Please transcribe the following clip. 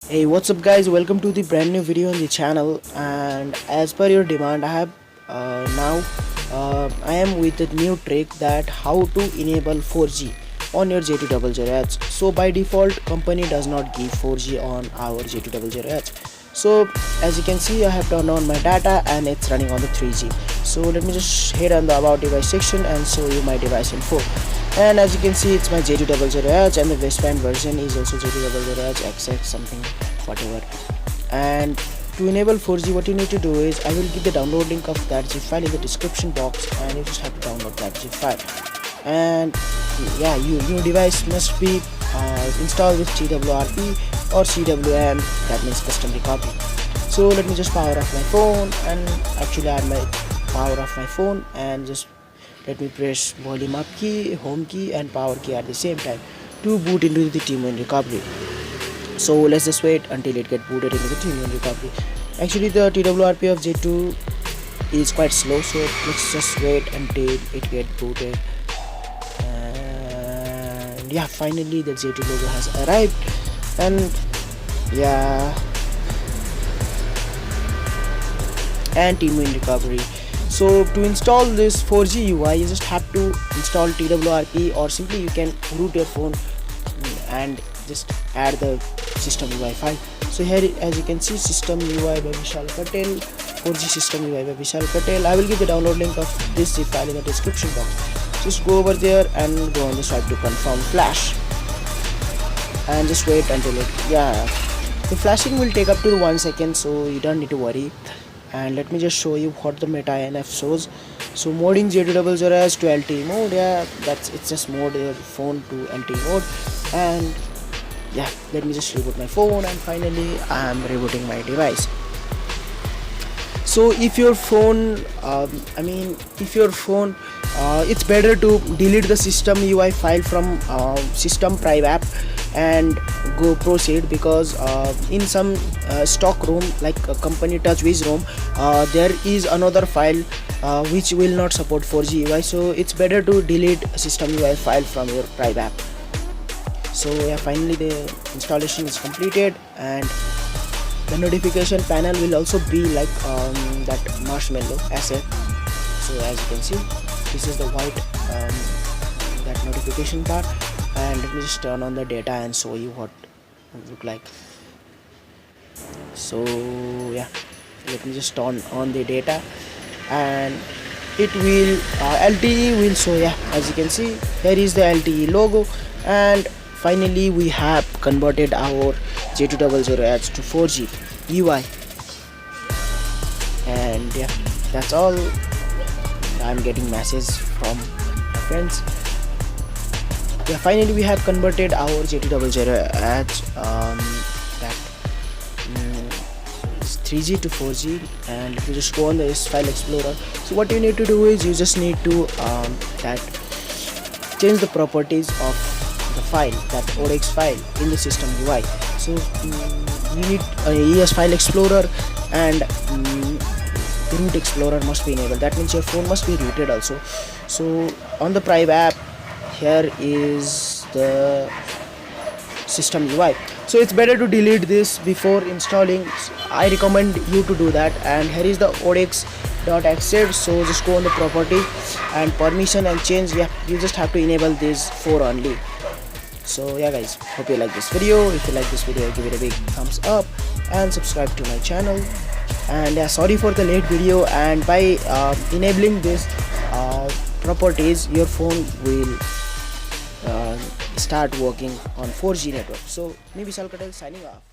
Hey, what's up guys, welcome to the brand new video on the channel. And as per your demand, I have I am with a new trick that how to enable 4G on your J200H. So by default company does not give 4G on our J200H. So as you can see, I have turned on my data and it's running on the 3G. So let me just head on the about device section and show you my device info. And as you can see, it's my J200H and the wristband version is also J200H XX something whatever. And to enable 4G, what you need to do is I will give the download link of that zip file in the description box, and you just have to download that zip file. And yeah, your device must be installed with TWRP or CWM, that means custom recovery. So let me just power off my phone, and actually I have my power off my phone, and just let me press volume up key, home key and power key at the same time to boot into the TWRP recovery. So let's just wait until it get booted into the TWRP recovery. Actually the TWRP of J2 is quite slow, so let's just wait until it get booted. And yeah, finally the J2 logo has arrived. And yeah, and TWRP recovery. So to install this 4G UI, you just have to install TWRP, or simply you can root your phone and just add the system UI file. So here, as you can see, system UI by Bishal Katel, 4G system UI by Bishal Katel. I will give the download link of this zip file in the description box. Just go over there and go on the swipe to confirm flash, and just wait until it, yeah, the flashing will take up to 1 second, so you don't need to worry. And let me just show you what the meta INF shows. So moding J200H to LTE mode, yeah, it's just mode your phone to LTE mode. And yeah, let me just reboot my phone, and finally I am rebooting my device. So if your phone it's better to delete the system UI file from system priv-app and go proceed, because in some stock ROM like company TouchWiz ROM, there is another file which will not support 4G UI, so it's better to delete system UI file from your priv-app. So yeah, finally the installation is completed, and the notification panel will also be like that marshmallow asset. So as you can see, this is the white that notification part. And let me just turn on the data and show you what it look like. So yeah, let me just turn on the data, and it will LTE will show. Yeah, as you can see, here is the LTE logo. And finally we have converted our J200H to 4G UI. And yeah, that's all. I'm getting messages from my friends. Yeah, finally we have converted our J200H that 3G to 4G. And if you just go on the file explorer, so what you need to do is you just need to change the properties of the file, that ODX file in the system UI. So you need ES file explorer, and root explorer must be enabled. That means your phone must be rooted also. So on the priv-app, here is the system UI. So it's better to delete this before installing. I recommend you to do that. And here is the ODX.access. So just go on the property and permission and change. Yeah, you just have to enable these 4 only. So yeah guys, hope you like this video. If you like this video, give it a big thumbs up and subscribe to my channel. And yeah, sorry for the late video. And by enabling this properties, your phone will start working on 4G network. So me Bishal Katel signing off.